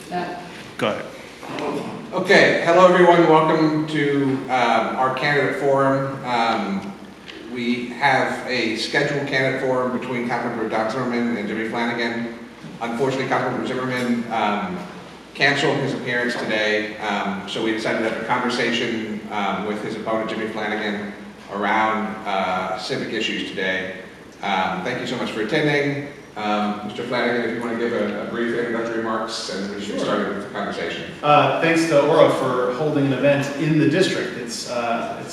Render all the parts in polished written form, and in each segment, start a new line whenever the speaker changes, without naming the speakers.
Go ahead.
Okay, hello everyone, welcome to our candidate forum. We have a scheduled candidate forum between Councilmember Don Zimmerman and Jimmy Flanagan. Unfortunately, Councilmember Zimmerman canceled his appearance today, so we decided to have a conversation with his opponent, Jimmy Flanagan, around civic issues today. Thank you so much for attending. Mr. Flanagan, if you want to give a brief introductory remarks, and we should start with the conversation.
Thanks to Aura for holding an event in the district. It's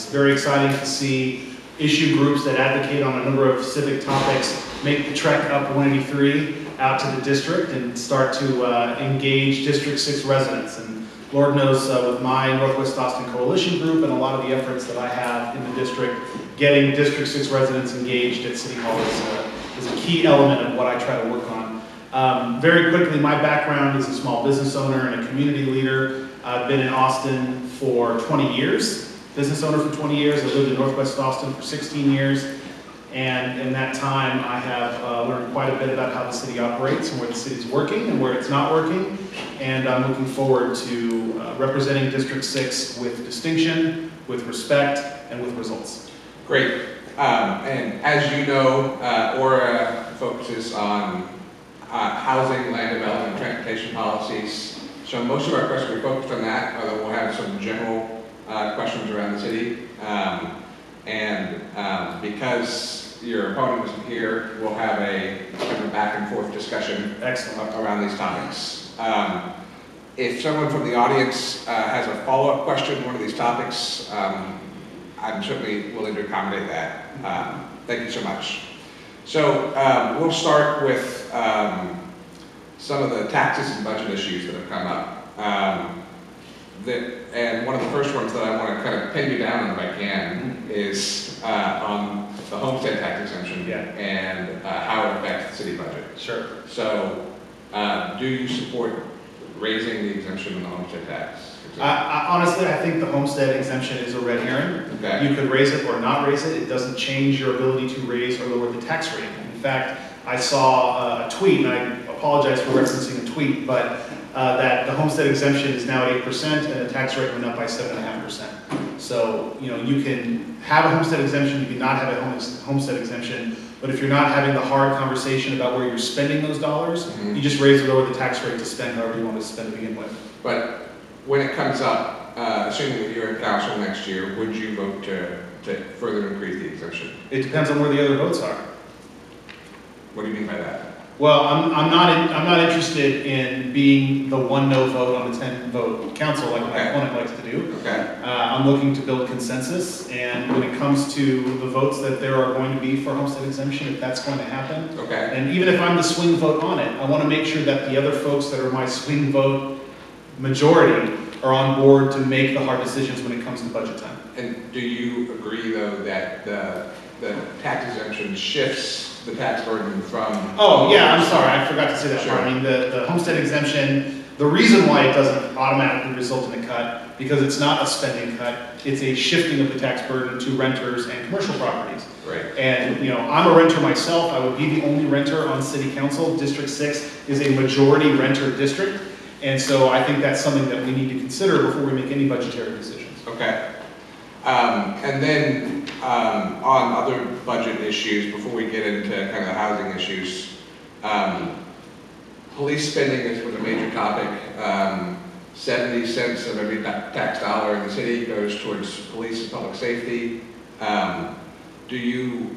very exciting to see issue groups that advocate on a number of civic topics make the trek up 183 out to the district and start to engage District 6 residents. And Lord knows with my Northwest Austin Coalition group and a lot of the efforts that I have in the district, getting District 6 residents engaged at City Hall is a key element of what I try to work on. Very quickly, my background is a small business owner and a community leader. I've been in Austin for 20 years, business owner for 20 years. I lived in Northwest Austin for 16 years. And in that time, I have learned quite a bit about how the city operates and where the city's working and where it's not working. And I'm looking forward to representing District 6 with distinction, with respect, and with results.
Great. And as you know, Aura focuses on housing, land development, transportation policies. So most of our questions are focused on that, although we'll have some general questions around the city. Because your opponent isn't here, we'll have a kind of back and forth discussion around these topics. If someone from the audience has a follow-up question on one of these topics, I'm certainly willing to accommodate that. Thank you so much. So we'll start with some of the taxes and budget issues that have come up. And one of the first ones that I want to kind of pin you down on, if I can, is on the homestead tax exemption and how it affects the city budget.
Sure.
So do you support raising the exemption on the homestead tax?
Honestly, I think the homestead exemption is a red herring.
Okay.
You could raise it or not raise it. It doesn't change your ability to raise or lower the tax rate. In fact, I saw a tweet, and I apologize for referencing a tweet, but that the homestead exemption is now at 8% and the tax rate went up by 7.5%. So, you can have a homestead exemption, you can not have a homestead exemption, but if you're not having the hard conversation about where you're spending those dollars, you just raise or lower the tax rate to spend however you want to spend to begin with.
But when it comes up, assuming that you're in council next year, would you vote to further increase the exemption?
It depends on where the other votes are.
What do you mean by that?
Well, I'm not interested in being the one no vote on the 10 vote council like my opponent likes to do.
Okay.
I'm looking to build consensus, and when it comes to the votes that there are going to be for homestead exemption, if that's going to happen, and even if I'm the swing vote on it, I want to make sure that the other folks that are my swing vote majority are on board to make the hard decisions when it comes to budget time.
And do you agree, though, that the tax exemption shifts the tax burden from...
Oh, yeah, I'm sorry, I forgot to say that part. I mean, the homestead exemption, the reason why it doesn't automatically result in a cut, because it's not a spending cut, it's a shifting of the tax burden to renters and commercial properties.
Right.
And, I'm a renter myself. I would be the only renter on city council. District 6 is a majority renter district. And so I think that's something that we need to consider before we make any budgetary decisions.
Okay. And then on other budget issues, before we get into kind of the housing issues, police spending was a major topic. 70 cents of every tax dollar in the city goes towards police and public safety. Do you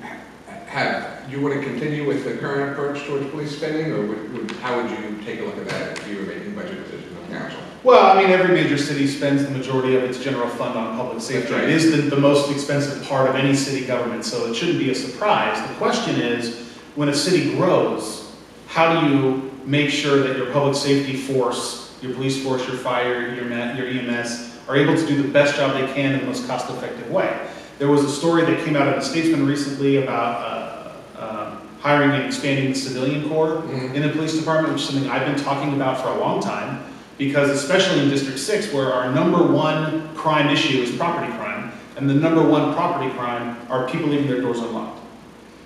want to continue with the current approach towards police spending, or how would you take a look at that if you were making budget decisions on council?
Well, I mean, every major city spends the majority of its general fund on public safety.
Right.
It is the most expensive part of any city government, so it shouldn't be a surprise. The question is, when a city grows, how do you make sure that your public safety force, your police force, your fire, your EMS, are able to do the best job they can in the most cost-effective way? There was a story that came out of the Statesman recently about hiring and expanding the civilian corps in the police department, which is something I've been talking about for a long time, because especially in District 6, where our #1 crime issue is property crime, and the #1 property crime are people leaving their doors unlocked.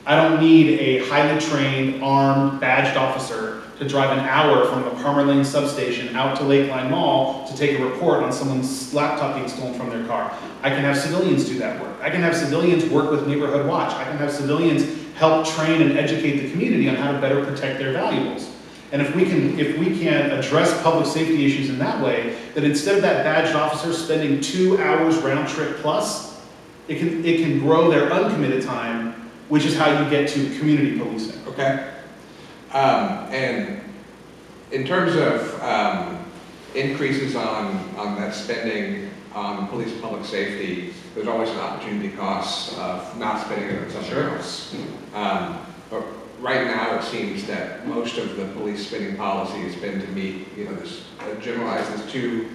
I don't need a highly trained, armed, badged officer to could drive an hour from the Palmer Lane substation out to Lakeline Mall to take a report on someone's laptop being stolen from their car. I can have civilians do that work. I can have civilians work with Neighborhood Watch. I can have civilians help train and educate the community on how to better protect their valuables. And if we can address public safety issues in that way, that instead of that badged officer spending 2 hours round trip plus, it can grow their uncommitted time, which is how you get to community policing.
Okay. And in terms of increases on that spending on police and public safety, there's always an opportunity cost of not spending it on something else. But right now, it seems that most of the police spending policy has been to meet, this generalized as two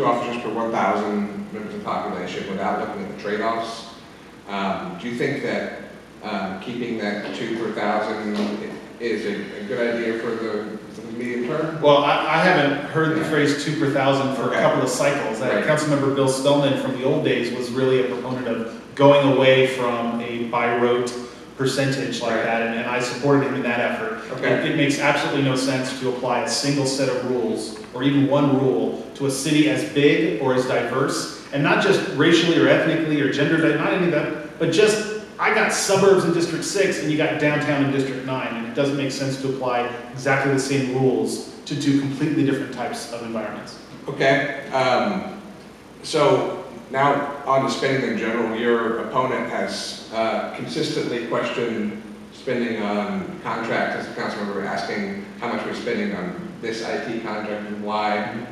officers per 1,000 members of population without looking at the trade-offs. Do you think that keeping that 2 per 1,000 is a good idea for the medium term?
Well, I haven't heard the phrase 2 per 1,000 for a couple of cycles.
Right.
Councilmember Bill Spellman from the old days was really a proponent of going away from a by rote percentage like that, and I supported him in that effort.
Okay.
It makes absolutely no sense to apply a single set of rules, or even one rule, to a city as big or as diverse, and not just racially or ethnically or gender, not any of that, but just, I got suburbs in District 6 and you got downtown in District 9, and it doesn't make sense to apply exactly the same rules to two completely different types of environments.
Okay. So now on to spending in general, your opponent has consistently questioned spending on contracts, as the council member asking how much we're spending on this IT contract and why.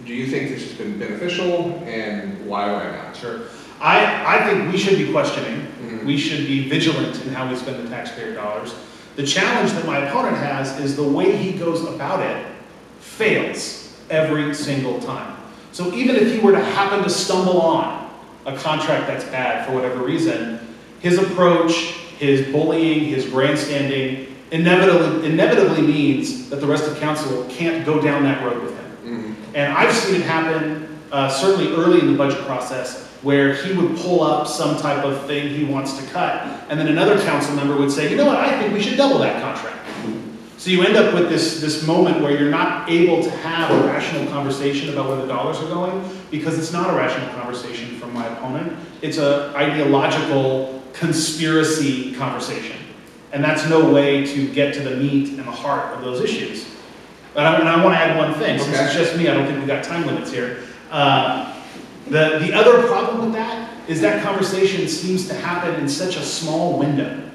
Do you think this has been beneficial, and why not?
Sure. I think we should be questioning.
Mm-hmm.
We should be vigilant in how we spend the taxpayer dollars. The challenge that my opponent has is the way he goes about it fails every single time. So even if he were to happen to stumble on a contract that's bad for whatever reason, his approach, his bullying, his grandstanding inevitably means that the rest of council can't go down that road with him.
Mm-hmm.
And I've seen it happen certainly early in the budget process, where he would pull up some type of thing he wants to cut, and then another council member would say, you know what, I think we should double that contract. So you end up with this moment where you're not able to have a rational conversation about where the dollars are going, because it's not a rational conversation from my opponent. It's an ideological conspiracy conversation. And that's no way to get to the meat and the heart of those issues. And I want to add one thing, since it's just me, I don't think we've got time limits here. The other problem with that is that conversation seems to happen in such a small window.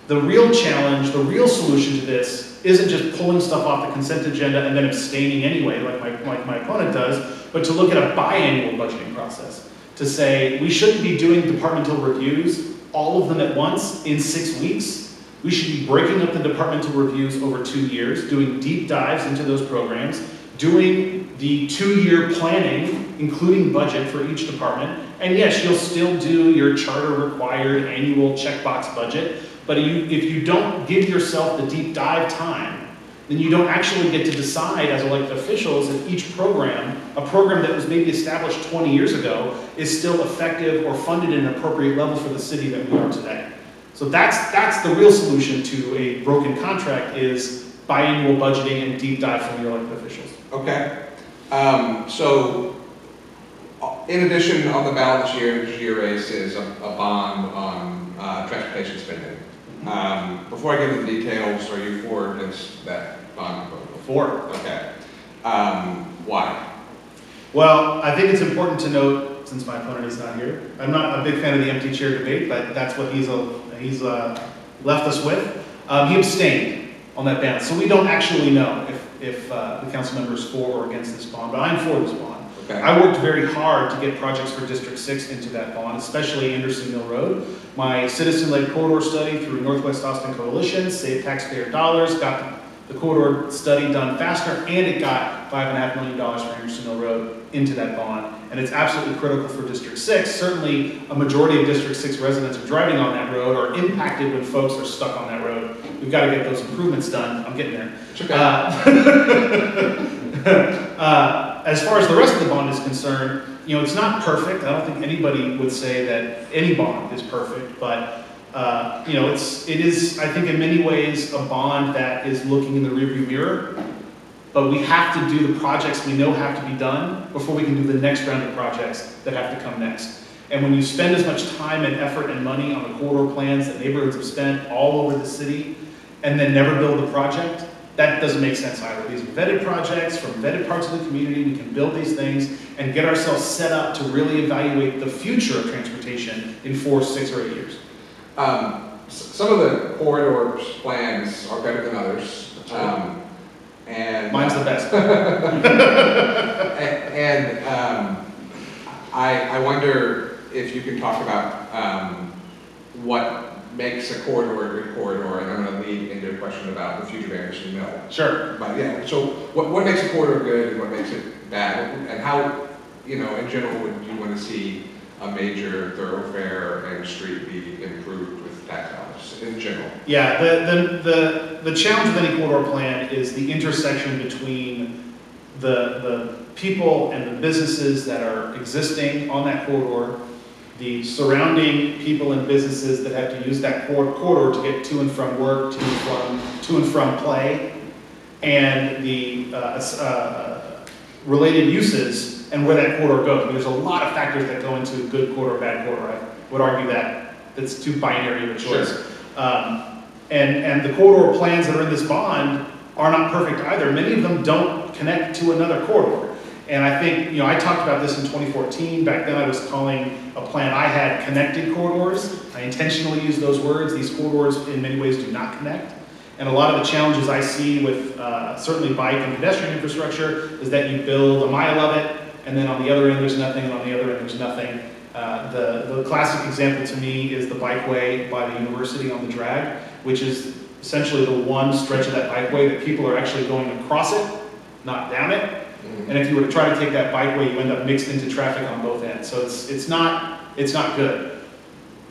The real challenge, the real solution to this isn't just pulling stuff off the consent agenda and then abstaining anyway, like my opponent does, but to look at a biannual budgeting process. To say, we shouldn't be doing departmental reviews, all of them at once, in 6 weeks. We should be breaking up the departmental reviews over 2 years, doing deep dives into those programs, doing the 2-year planning, including budget for each department. And yes, you'll still do your charter required annual checkbox budget, but if you don't give yourself the deep dive time, then you don't actually get to decide as elected officials if each program, a program that was maybe established 20 years ago, is still effective or funded at an appropriate level for the city that we are today. So that's the real solution to a broken contract, is biannual budgeting and deep dive from your elected officials.
Okay. So in addition, on the ballot this year race is a bond on transportation spending. Before I get into the details, are you for or against that bond proposal?
For.
Okay. Why?
Well, I think it's important to note, since my opponent is not here, I'm not a big fan of the empty chair debate, but that's what he's left us with. He abstained on that ban, so we don't actually know if the council member is for or against this bond, but I'm for this bond.
Okay.
I worked very hard to get projects for District 6 into that bond, especially Anderson Mill Road. My citizen-led corridor study through Northwest Austin Coalition saved taxpayer dollars, got the corridor study done faster, and it got $5.5 million for Anderson Mill Road into that bond. And it's absolutely critical for District 6. Certainly, a majority of District 6 residents are driving on that road or impacted when folks are stuck on that road. We've got to get those improvements done. I'm getting there.
It's okay.
As far as the rest of the bond is concerned, it's not perfect. I don't think anybody would say that any bond is perfect, but You know, it is, I think in many ways, a bond that is looking in the rearview mirror, but we have to do the projects we know have to be done before we can do the next round of projects that have to come next. And when you spend as much time and effort and money on the corridor plans that neighborhoods have spent all over the city, and then never build the project, that doesn't make sense either. These are vetted projects from vetted parts of the community. We can build these things and get ourselves set up to really evaluate the future of transportation in 4, 6, or 8 years.
Some of the corridor plans are better than others. And
Mine's the best.
I wonder if you can talk about what makes a corridor a good corridor, and I'm going to lead into a question about the future of Anderson Mill.
Sure.
But yeah, so what makes a corridor good and what makes it bad, and how, you know, in general, would you want to see a major thoroughfare and street be improved with tax dollars in general?
Yeah, the challenge with any corridor plan is the intersection between the people and the businesses that are existing on that corridor, the surrounding people and businesses that have to use that corridor to get to and from work, to and from play, and the related uses and where that corridor goes. I mean, there's a lot of factors that go into good corridor, bad corridor. I would argue that it's too binary of a choice.
Sure.
And the corridor plans that are in this bond are not perfect either. Many of them don't connect to another corridor. And I think, you know, I talked about this in 2014. Back then I was calling a plan I had connected corridors. I intentionally used those words. These corridors in many ways do not connect. And a lot of the challenges I see with certainly bike and pedestrian infrastructure is that you build a mile of it, and then on the other end there's nothing, and on the other end there's nothing. The classic example to me is the bikeway by the university on the drag, which is essentially the one stretch of that bikeway that people are actually going across it, not down it. And if you were to try to take that bikeway, you end up mixed into traffic on both ends. So it's not good.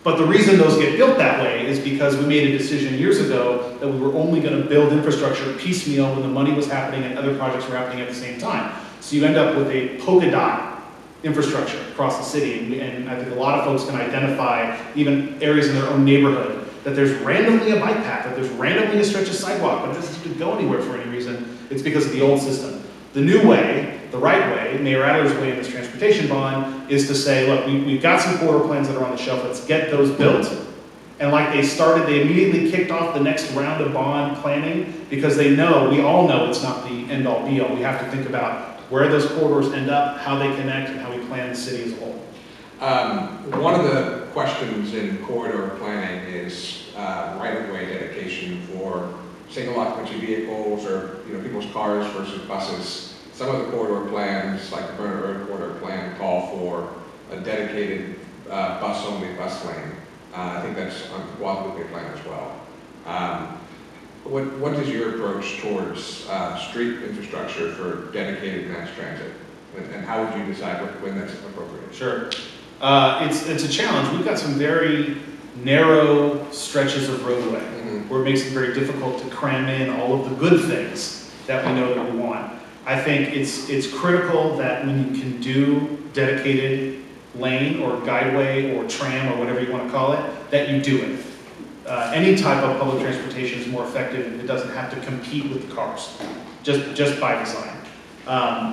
But the reason those get built that way is because we made a decision years ago that we were only going to build infrastructure piecemeal when the money was happening and other projects were happening at the same time. So you end up with a polka dot infrastructure across the city. And I think a lot of folks can identify even areas in their own neighborhood that there's randomly a bike path, that there's randomly a stretch of sidewalk, but it doesn't go anywhere for any reason. It's because of the old system. The new way, the right way, Mayor Adler's way in this transportation bond is to say, look, we've got some corridor plans that are on the shelf, let's get those built. And like they immediately kicked off the next round of bond planning because we all know it's not the end all be all. We have to think about where those corridors end up, how they connect, and how we plan the city as a whole.
One of the questions in corridor planning is right-of-way dedication for single occupancy vehicles or, you know, people's cars versus buses. Some of the corridor plans, like the Bernard Road corridor plan, call for a dedicated bus-only bus lane. I think that's on the Guadalupe plan as well. What is your approach towards street infrastructure for dedicated mass transit? And how would you decide when that's appropriate?
Sure. It's a challenge. We've got some very narrow stretches of roadway where it makes it very difficult to cram in all of the good things that we know that we want. I think it's critical that when you can do dedicated lane or guideway or tram or whatever you want to call it, that you do it. Any type of public transportation is more effective if it doesn't have to compete with the cars, just by design.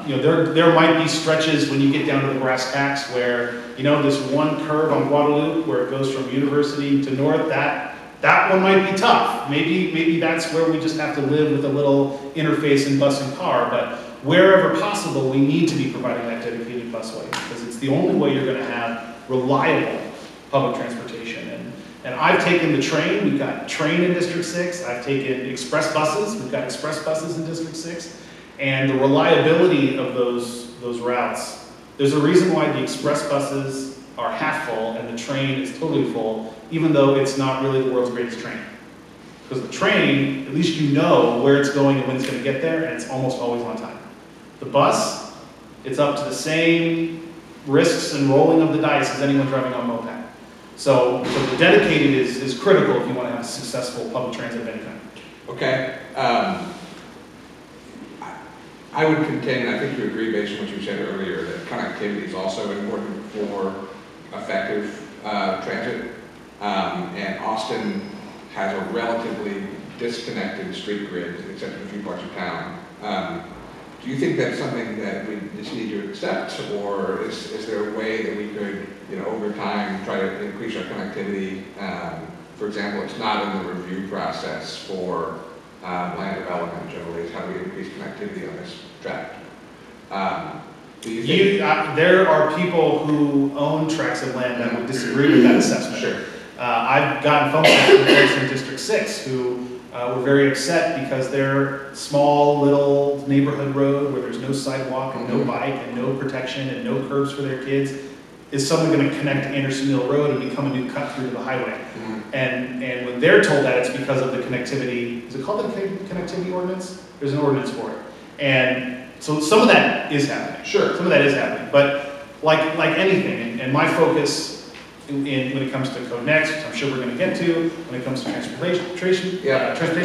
You know, there might be stretches when you get down to the brass tacks where, you know, this one curve on Guadalupe where it goes from University to North, that one might be tough. Maybe that's where we just have to live with a little interface in bus and car, but wherever possible, we need to be providing that dedicated busway because it's the only way you're going to have reliable public transportation. And I've taken the train. We've got train in District 6. I've taken express buses. We've got express buses in District 6. And the reliability of those routes, there's a reason why the express buses are half full and the train is totally full, even though it's not really the world's greatest train. Because the train, at least you know where it's going and when it's going to get there, and it's almost always on time. The bus, it's up to the same risks and rolling of the dice as anyone driving on moped. So the dedicated is critical if you want to have a successful public transit of any kind.
Okay. I would contend, I think you agree based on what you said earlier, that connectivity is also important for effective transit. And Austin has a relatively disconnected street grid, except in a few parts of town. Do you think that's something that we just need to accept, or is there a way that we could, over time, try to increase our connectivity? For example, it's not in the review process for land development generally, is how we increase connectivity on this tract. Do you think?
There are people who own tracts of land that would disagree with that assessment.
Sure.
I've gotten phone calls from folks in District 6 who were very upset because their small little neighborhood road where there's no sidewalk and no bike and no protection and no curbs for their kids is suddenly going to connect to Anderson Mill Road and become a new cut through to the highway. And when they're told that, it's because of the connectivity. Is it called the connectivity ordinance? There's an ordinance for it. And so some of that is happening.
Sure.
Some of that is happening. But like anything, and my focus when it comes to Code Next, which I'm sure we're going to get to, when it comes to transportation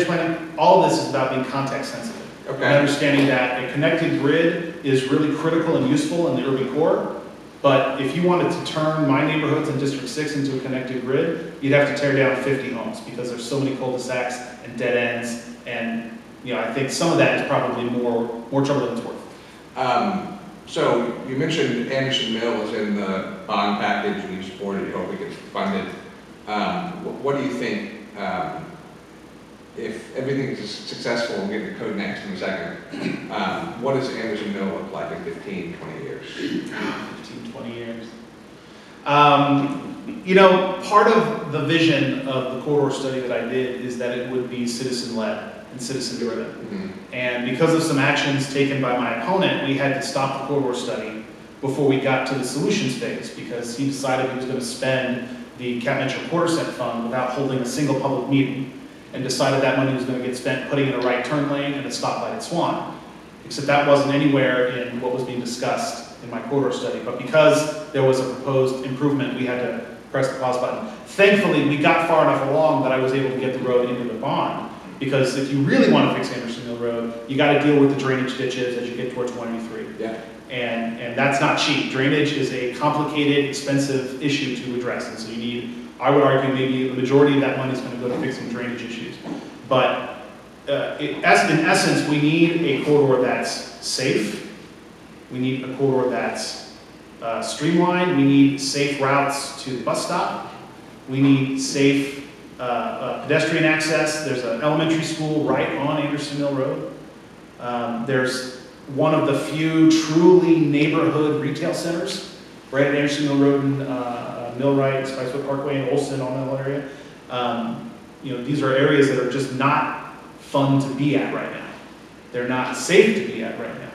planning, all of this is about being context sensitive.
Okay.
And understanding that a connected grid is really critical and useful in the urban core. But if you wanted to turn my neighborhoods in District 6 into a connected grid, you'd have to tear down 50 homes because there's so many cul-de-sacs and dead ends. And I think some of that is probably more trouble than it's worth.
So you mentioned Anderson Mill is in the bond package and you support it, you hope it gets funded. What do you think, if everything is successful, we'll get to Code Next in a second, what does Anderson Mill look like in 15, 20 years?
15, 20 years. Part of the vision of the corridor study that I did is that it would be citizen-led and citizen-driven.
Mm-hmm.
And because of some actions taken by my opponent, we had to stop the corridor study before we got to the solutions phase because he decided he was going to spend the Cap Metro Quarter Cent Fund without holding a single public meeting and decided that money was going to get spent putting in a right turn lane and a stoplight at Swan. Except that wasn't anywhere in what was being discussed in my corridor study. But because there was a proposed improvement, we had to press the pause button. Thankfully, we got far enough along that I was able to get the road into the bond. Because if you really want to fix Anderson Mill Road, you got to deal with the drainage ditches as you get towards 183.
Yeah.
And that's not cheap. Drainage is a complicated, expensive issue to address. And so you need, I would argue, maybe the majority of that money is going to go to fixing drainage issues. But in essence, we need a corridor that's safe. We need a corridor that's streamlined. We need safe routes to the bus stop. We need safe pedestrian access. There's an elementary school right on Anderson Mill Road. There's one of the few truly neighborhood retail centers right at Anderson Mill Road and Millwright, Spicewood Parkway, and Olson, on that whole area. These are areas that are just not fun to be at right now. They're not safe to be at right now.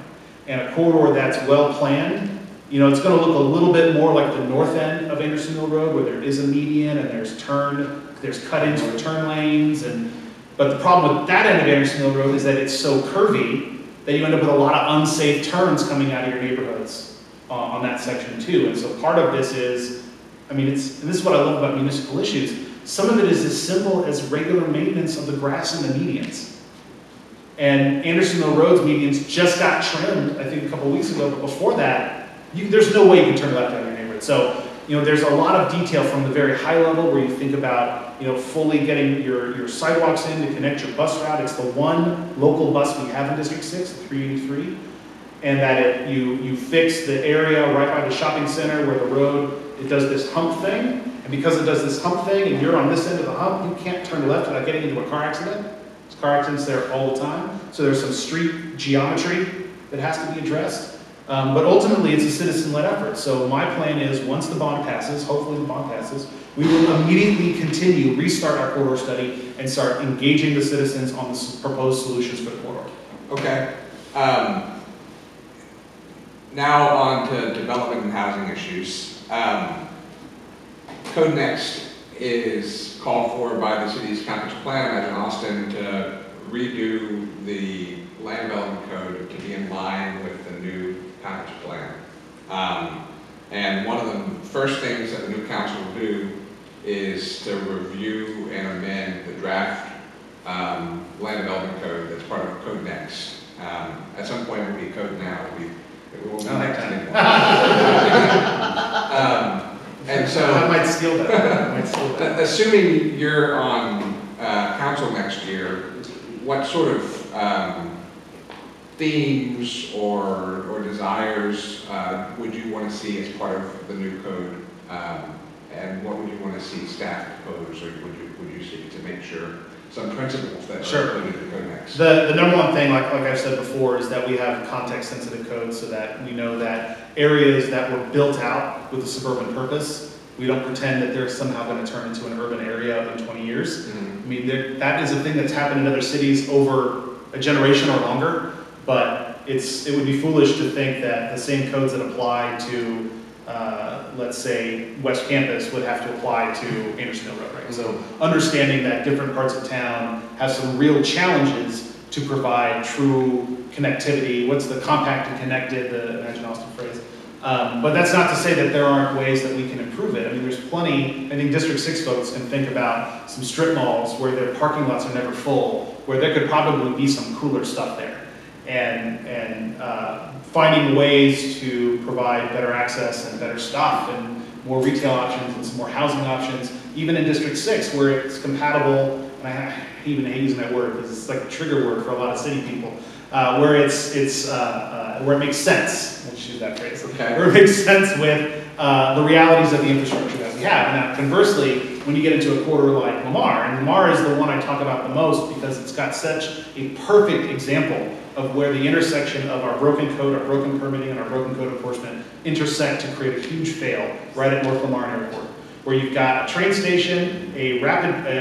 And a corridor that's well planned, it's going to look a little bit more like the north end of Anderson Mill Road, where there is a median and there's cut-ins for turn lanes. But the problem with that end of Anderson Mill Road is that it's so curvy that you end up with a lot of unsafe turns coming out of your neighborhoods on that section too. And so part of this is, and this is what I love about municipal issues, some of it is as simple as regular maintenance of the grass and the medians. And Anderson Mill Road's medians just got trimmed, I think a couple weeks ago, but before that, there's no way you can turn left out of your neighborhood. So, there's a lot of detail from the very high level where you think about, fully getting your sidewalks in to connect your bus route. It's the one local bus we have in District 6, the 383. And that you fix the area right by the shopping center where the road, it does this hump thing. And because it does this hump thing and you're on this end of the hump, you can't turn left without getting into a car accident. There's car accidents there all the time. So there's some street geometry that has to be addressed. But ultimately, it's a citizen-led effort. So my plan is, once the bond passes, hopefully the bond passes, we will immediately restart our corridor study, and start engaging the citizens on the proposed solutions for the corridor.
Okay. Now on to development and housing issues. Code Next is called for by the city's comprehensive plan in Austin to redo the land development code to be in line with the new comprehensive plan. And one of the first things that the new council will do is to review and amend the draft land development code that's part of Code Next. At some point it will be Code Now. It will be next anymore. And so,
I might steal that. I might steal that.
assuming you're on council next year, what sort of themes or desires would you want to see as part of the new code? And what would you want to see staff propose, or would you see to make sure some principles that are included in the code next?
The number one thing, like I've said before, is that we have context-sensitive code so that we know that areas that were built out with a suburban purpose, we don't pretend that they're somehow going to turn into an urban area in 20 years.
Mm-hmm.
I mean, that is a thing that's happened in other cities over a generation or longer, but it would be foolish to think that the same codes that apply to, let's say, West Campus would have to apply to Anderson Hill Road, right? So understanding that different parts of town have some real challenges to provide true connectivity. What's the compact and connected, the Imagine Austin phrase? But that's not to say that there aren't ways that we can improve it. I mean, there's plenty. I think District 6 folks can think about some strip malls where their parking lots are never full, where there could probably be some cooler stuff there. And finding ways to provide better access and better stuff and more retail options and some more housing options, even in District 6 where it's compatible, and I even hate using that word because it's like a trigger word for a lot of city people, where where it makes sense, let's use that phrase,
okay.
Where it makes sense with the realities of the infrastructure that we have. Now, conversely, when you get into a corridor like Lamar, and Lamar is the one I talk about the most because it's got such a perfect example of where the intersection of our broken code, our broken permitting, and our broken code enforcement intersect to create a huge fail right at North Lamar Airport, where you've got a train station, a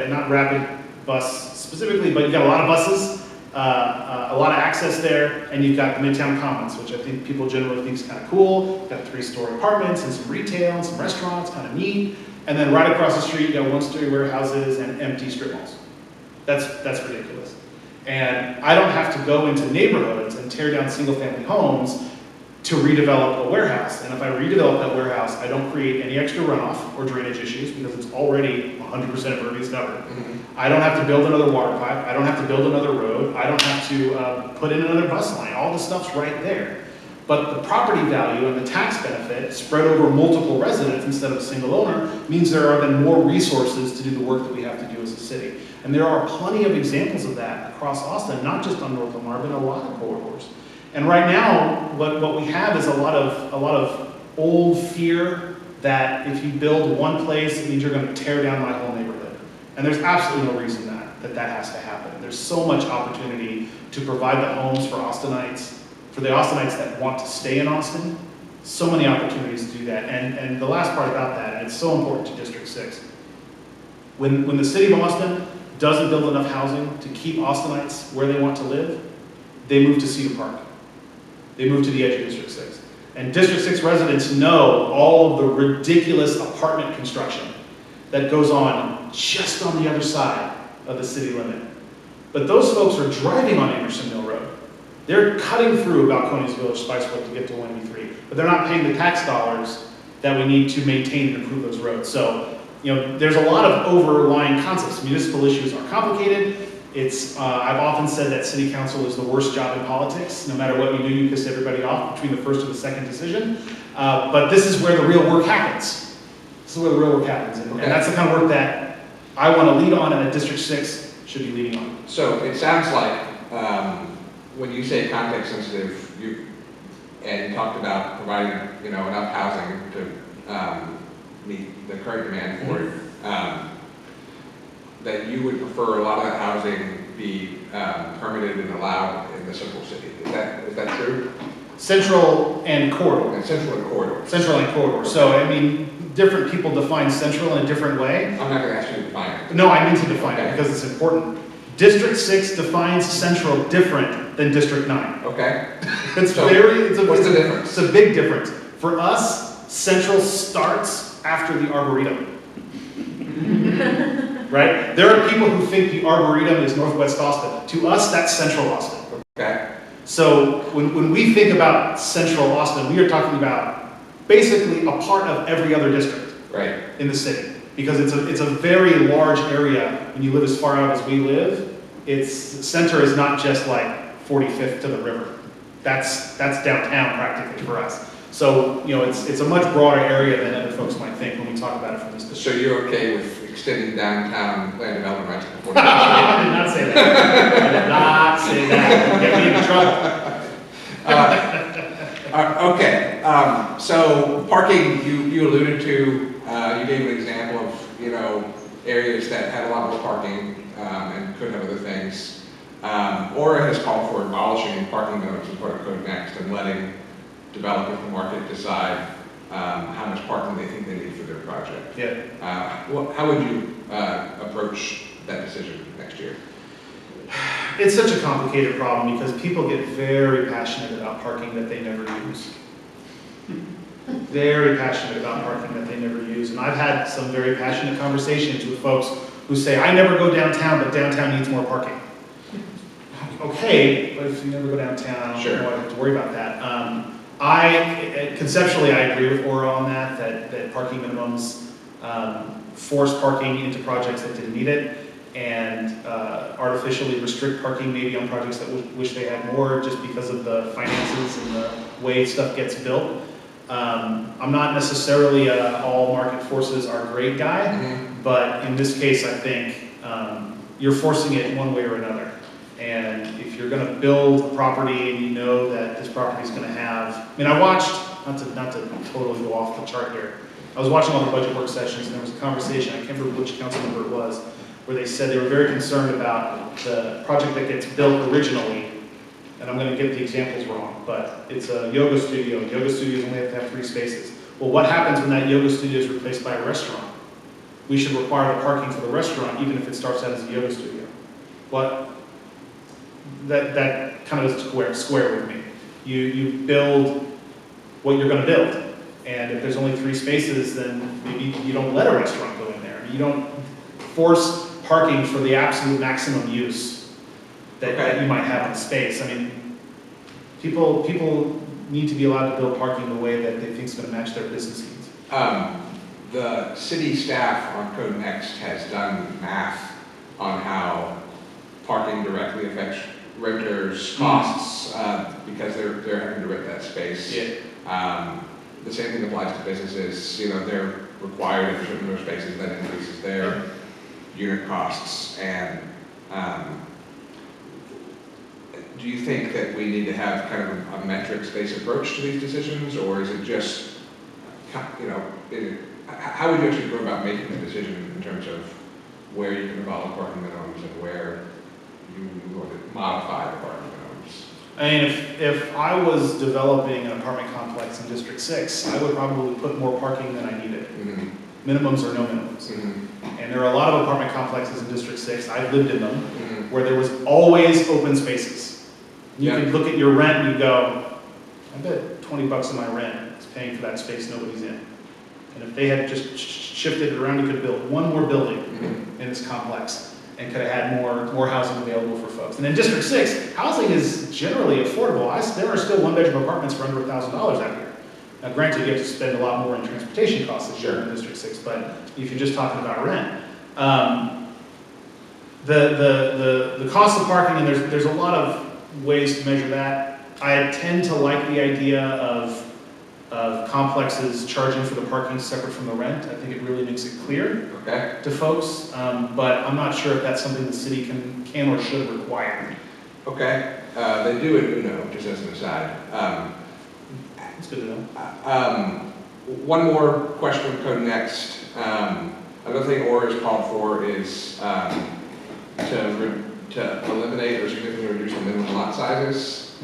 not rapid bus specifically, but you've got a lot of buses, a lot of access there, and you've got the Midtown Commons, which I think people generally think is kind of cool. You've got 3-story apartments and some retail and some restaurants, kind of neat. And then right across the street, you got 1-story warehouses and empty strip malls. That's ridiculous. And I don't have to go into neighborhoods and tear down single-family homes to redevelop a warehouse. And if I redevelop that warehouse, I don't create any extra runoff or drainage issues because it's already 100% impervious covered. Mm-hmm. I don't have to build another water pipe. I don't have to build another road. I don't have to put in another bus line. All the stuff's right there. But the property value and the tax benefit spread over multiple residents instead of a single owner means there are then more resources to do the work that we have to do as a city. And there are plenty of examples of that across Austin, not just on North Lamar, but in a lot of corridors. And right now, what we have is a lot of old fear that if you build one place, it means you're going to tear down my whole neighborhood. And there's absolutely no reason that has to happen. There's so much opportunity to provide the homes for Austinites, for the Austinites that want to stay in Austin. So many opportunities to do that. And the last part about that, and it's so important to District 6, when the city of Austin doesn't build enough housing to keep Austinites where they want to live, they move to Cedar Park. They move to the edge of District 6. And District 6 residents know all of the ridiculous apartment construction that goes on just on the other side of the city limit. But those folks are driving on Anderson Mill Road. They're cutting through Balcones Village, Spicebrook to get to 183, but they're not paying the tax dollars that we need to maintain and improve those roads. So, there's a lot of overlying concepts. Municipal issues are complicated. I've often said that city council is the worst job in politics. No matter what you do, you piss everybody off between the first and the second decision. But this is where the real work happens. This is where the real work happens. And that's the kind of work that I want to lead on and that District 6 should be leading on.
So it sounds like when you say context sensitive, you talked about providing enough housing to meet the current demand for it, that you would prefer a lot of that housing be permitted and allowed in the central city. Is that true?
Central and corridor.
And central and corridor.
Central and corridor. So, I mean, different people define central in a different way.
I'm not going to ask you to define it.
No, I need to define it because it's important. District 6 defines central different than District 9.
Okay.
What's the difference? It's a big difference. For us, central starts after the Arboretum. Right? There are people who think the Arboretum is Northwest Austin. To us, that's Central Austin.
Okay.
So when we think about Central Austin, we are talking about basically a part of every other district in the city. Because it's a very large area. When you live as far out as we live, its center is not just like 45th to the river. That's downtown practically for us. So it's a much broader area than other folks might think when we talk about it from this
So
perspective.
you're okay with extending downtown land development rights to the 40?
I did not say that. I did not say that. Get me into trouble.
Okay, so parking, you alluded to, you gave an example of, areas that had a lot more parking, and could have other things. Aura has called for abolishing parking minimums as part of Code Next and letting developers in the market decide, how much parking they think they need for their project.
Yeah.
How would you, approach that decision next year?
It's such a complicated problem because people get very passionate about parking that they never use. Very passionate about parking that they never use. And I've had some very passionate conversations with folks who say, I never go downtown, but downtown needs more parking. Okay, but if you never go downtown,
Sure.
I don't have to worry about that. Conceptually, I agree with Aura on that parking minimums force parking into projects that didn't need it, and artificially restrict parking maybe on projects that wish they had more just because of the finances and the way stuff gets built. I'm not necessarily all market forces are great guy,
Mm-hmm.
but in this case, I think you're forcing it one way or another. And if you're going to build a property and you know that this property is going to have, I mean, I watched, not to totally go off the chart here, I was watching all the budget work sessions, and there was a conversation, I can't remember which council member it was, where they said they were very concerned about the project that gets built originally, and I'm going to get the examples wrong, but it's a yoga studio. Yoga studios only have to have 3 spaces. Well, what happens when that yoga studio is replaced by a restaurant? We should require the parking for the restaurant, even if it starts out as a yoga studio. That kind of is square with me. You build what you're going to build, and if there's only 3 spaces, then maybe you don't let a restaurant go in there. You don't force parking for the absolute maximum use that you might have in space. I mean, people need to be allowed to build parking the way that they think is going to match their business needs.
The city staff on Code Next has done math on how parking directly affects renters' costs, because they're having to rent that space.
Yeah.
The same thing applies to businesses. They're required to certain number of spaces, that increases their unit costs. And do you think that we need to have kind of a metrics-based approach to these decisions, or is it just, how would you actually go about making the decision in terms of where you can abolish parking minimums and where you want to modify the parking minimums?
I mean, if I was developing an apartment complex in District 6, I would probably put more parking than I needed.
Mm-hmm.
Minimums or no minimums.
Mm-hmm.
And there are a lot of apartment complexes in District 6, I've lived in them,
Mm-hmm.
where there was always open spaces. You
Yeah.
could look at your rent and you go, I bet $20 of my rent is paying for that space nobody's in. And if they had just shifted it around, you could have built one more building
Mm-hmm.
in this complex and could have had more housing available for folks. And in District 6, housing is generally affordable. There are still 1-bedroom apartments for under $1,000 out here. Now granted, you have to spend a lot more in transportation costs this year in District 6, but if you're just talking about rent, the cost of parking, and there's a lot of ways to measure that. I tend to like the idea of complexes charging for the parking separate from the rent. I think it really makes it clear to folks, but I'm not sure if that's something the city can or should require.
Okay, they do it, just as an aside.
It's good to know.
One more question on Code Next. Another thing Aura has called for is to eliminate or significantly reduce the minimum lot sizes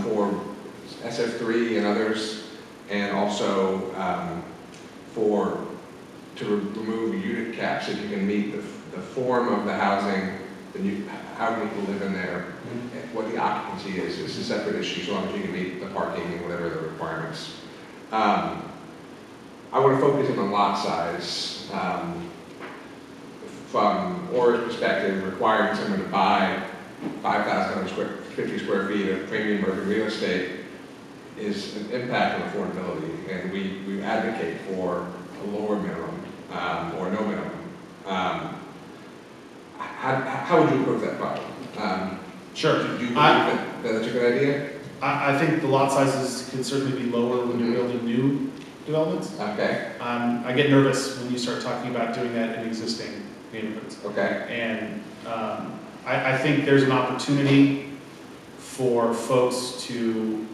for SF3 and others, and also to remove unit caps if you can meet the form of the housing, how many people live in there, what the occupancy is. It's a separate issue, so long as you can meet the parking and whatever the requirements. I want to focus in on lot size. From Aura's perspective, requiring someone to buy 5,050 square feet of premium urban real estate is an impact on affordability, and we advocate for a lower minimum or no minimum. How would you approach that problem?
Sure.
Do you believe that that's a good idea?
I think the lot sizes can certainly be lower when you're building new developments.
Okay,
I get nervous when you start talking about doing that in existing neighborhoods.
okay,
And I think there's an opportunity for folks to,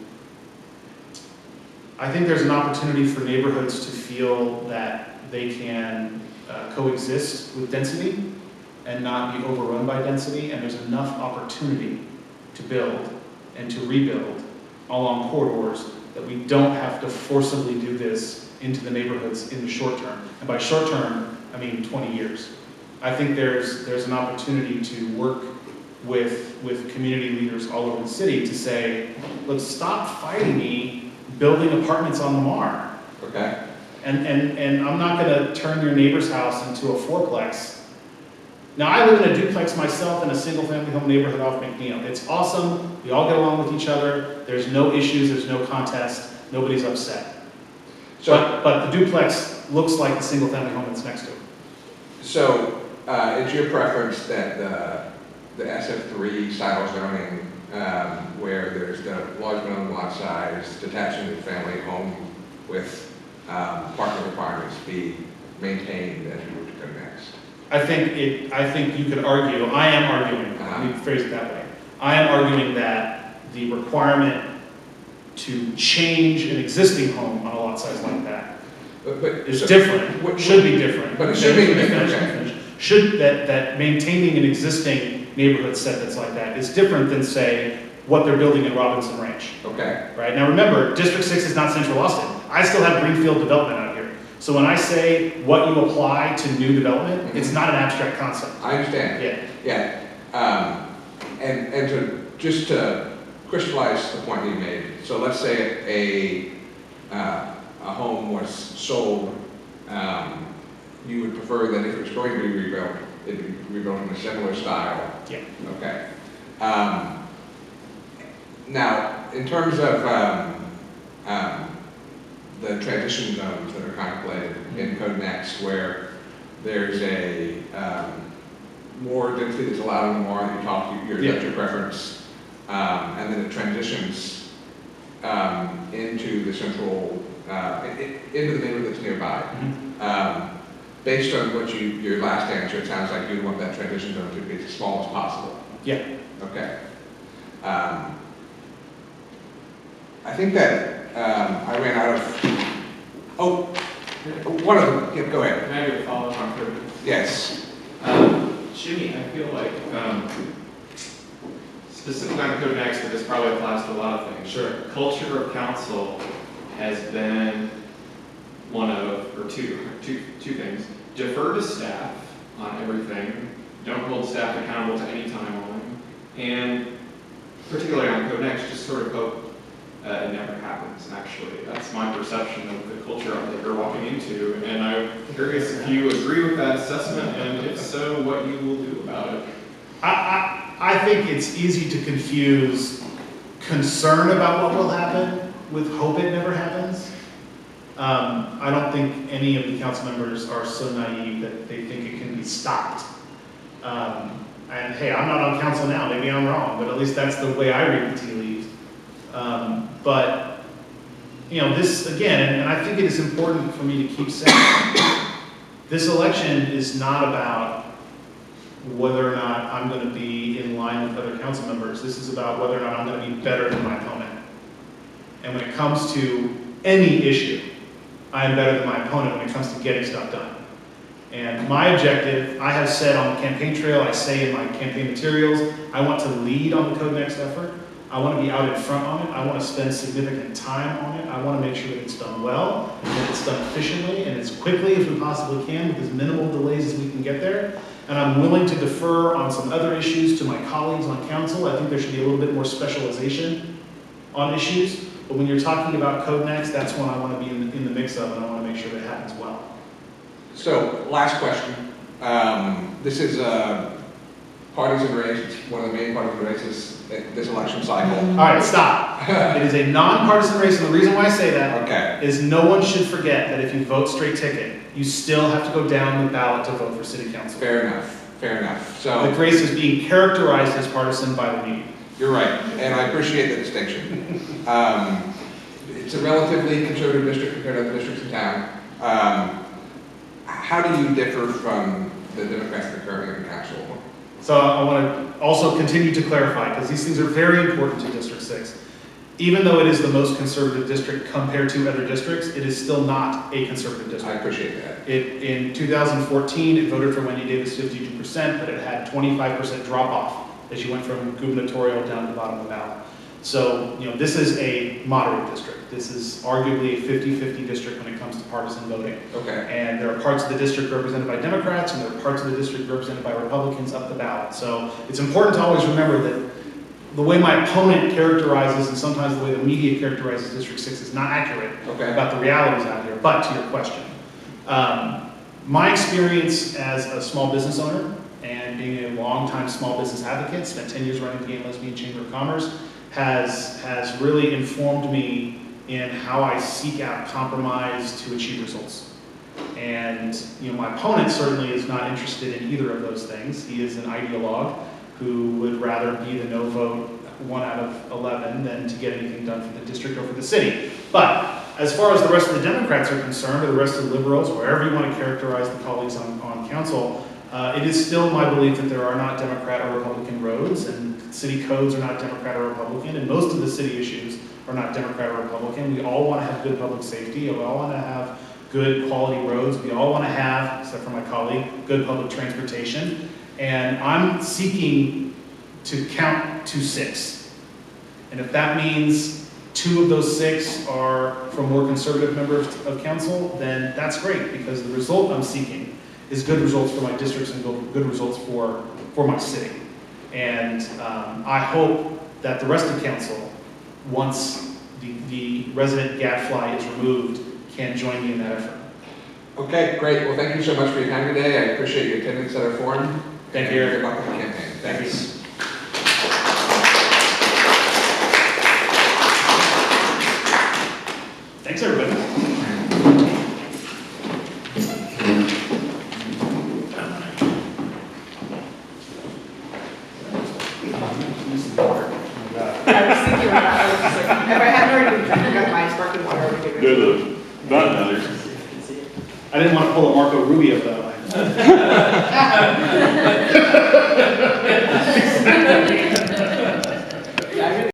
I think there's an opportunity for neighborhoods to feel that they can coexist with density and not be overrun by density, and there's enough opportunity to build and to rebuild along corridors that we don't have to forcibly do this into the neighborhoods in the short term. And by short term, I mean 20 years. I think there's an opportunity to work with community leaders all over the city to say, look, stop fighting me building apartments on Lamar.
okay.
And I'm not gonna turn your neighbor's house into a fourplex. Now, I live in a duplex myself in a single family home neighborhood off McNeil. It's awesome, we all get along with each other, there's no issues, there's no contest, nobody's upset.
So,
But the duplex looks like the single family home that's next to it.
so, it's your preference that the SF3 style zoning, where there's the large minimum lot size, detached single family home with parking requirements be maintained as you move to go next?
I think you could argue, I am arguing, let me phrase it that way. I am arguing that the requirement to change an existing home on a lot size like that
But
is
so-
different, should be different.
But it should be different,
Finish,
okay.
finish. Should, that maintaining an existing neighborhood set that's like that is different than, say, what they're building in Robinson Ranch,
Okay,
right? Now remember, District 6 is not Central Austin. I still have greenfield development out here. So when I say what you apply to new development, it's not an abstract concept.
I understand.
Yeah.
Yeah. And just to crystallize the point you made, so let's say a home was sold, you would prefer that if it was going to be rebuilt, it be rebuilt in a similar style?
Yeah.
Okay. Now, in terms of the transition zones that are contemplated in Code Next, where there's a more density that's allowed in the more that you talk, that's your preference, and then it transitions into the central, into the neighborhood that's nearby.
Mhm.
Based on what your last answer, it sounds like you want that transition zone to be as small as possible.
Yeah.
Okay. I think that I ran out of, one of them, yeah, go ahead.
Can I get a follow-up on Code?
Yes.
Jimmy, I feel like, specifically on Code Next, but this probably applies to a lot of things.
Sure.
Culture of council has been one of, or two things. Defer to staff on everything. Don't hold staff accountable to any timeline. And particularly on Code Next, just sort of hope it never happens, actually. That's my perception of the culture that you're walking into. And I'm curious if you agree with that assessment, and if so, what you will do about it.
I think it's easy to confuse concern about what will happen with hope it never happens. I don't think any of the council members are so naive that they think it can be stopped. And hey, I'm not on council now, maybe I'm wrong, but at least that's the way I read the tea leaves. But, you know, this, again, and I think it is important for me to keep saying, this election is not about whether or not I'm going to be in line with other council members. This is about whether or not I'm going to be better than my opponent. And when it comes to any issue, I am better than my opponent when it comes to getting stuff done. And my objective, I have said on the campaign trail, I say in my campaign materials, I want to lead on the Code Next effort. I want to be out in front on it. I want to spend significant time on it. I want to make sure that it's done well, and that it's done efficiently and as quickly as we possibly can with as minimal delays as we can get there. And I'm willing to defer on some other issues to my colleagues on council. I think there should be a little bit more specialization on issues. But when you're talking about Code Next, that's when I want to be in the mix of, and I want to make sure that it happens well.
So, last question. This is partisan race. It's one of the main partisan races this election cycle.
All right, stop. It is a nonpartisan race, and the reason why I say that
Okay.
is no one should forget that if you vote straight ticket, you still have to go down the ballot to vote for city council.
Fair enough. Fair enough. So,
The race is being characterized as partisan by the media.
you're right, and I appreciate the distinction. it's a relatively conservative district compared to other districts in town. How do you differ from the Democrats that are currently in council?
So I want to also continue to clarify, because these things are very important to District 6. Even though it is the most conservative district compared to other districts, it is still not a conservative
I
district.
appreciate that.
In 2014, it voted for Wendy Davis 52%, but it had 25% drop off as you went from gubernatorial down to the bottom of the ballot. So, this is a moderate district. This is arguably a 50-50 district when it comes to partisan voting.
Okay.
And there are parts of the district represented by Democrats, and there are parts of the district represented by Republicans up the ballot. So it's important to always remember that the way my opponent characterizes, and sometimes the way the media characterizes District 6 is not accurate about the realities out here. But to your question, my experience as a small business owner and being a longtime small business advocate, spent 10 years running the Gay and Lesbian Chamber of Commerce, has really informed me in how I seek out compromise to achieve results. And my opponent certainly is not interested in either of those things. He is an ideologue who would rather be the no vote 1 out of 11 than to get anything done for the district or for the city. But as far as the rest of the Democrats are concerned, or the rest of the liberals, wherever you want to characterize the colleagues on council, it is still my belief that there are not Democrat or Republican roads, and city codes are not Democrat or Republican, and most of the city issues are not Democrat or Republican. We all want to have good public safety. We all want to have good quality roads. We all want to have, except for my colleague, good public transportation. And I'm seeking to count to 6. And if that means 2 of those 6 are from more conservative members of council, then that's great, because the result I'm seeking is good results for my districts and good results for my city. And I hope that the rest of council, once the resident gadfly is removed, can join me in that effort.
Okay, great. Well, thank you so much for your time today. I appreciate your attendance at our forum.
Thank you.
Good luck with the campaign. Thanks.
Thanks, everybody.
I was thinking about that. I was just like, if I hadn't already got my sparkling water, I would give it.
They're the button others.
I didn't want to pull a Marco Rubio, though.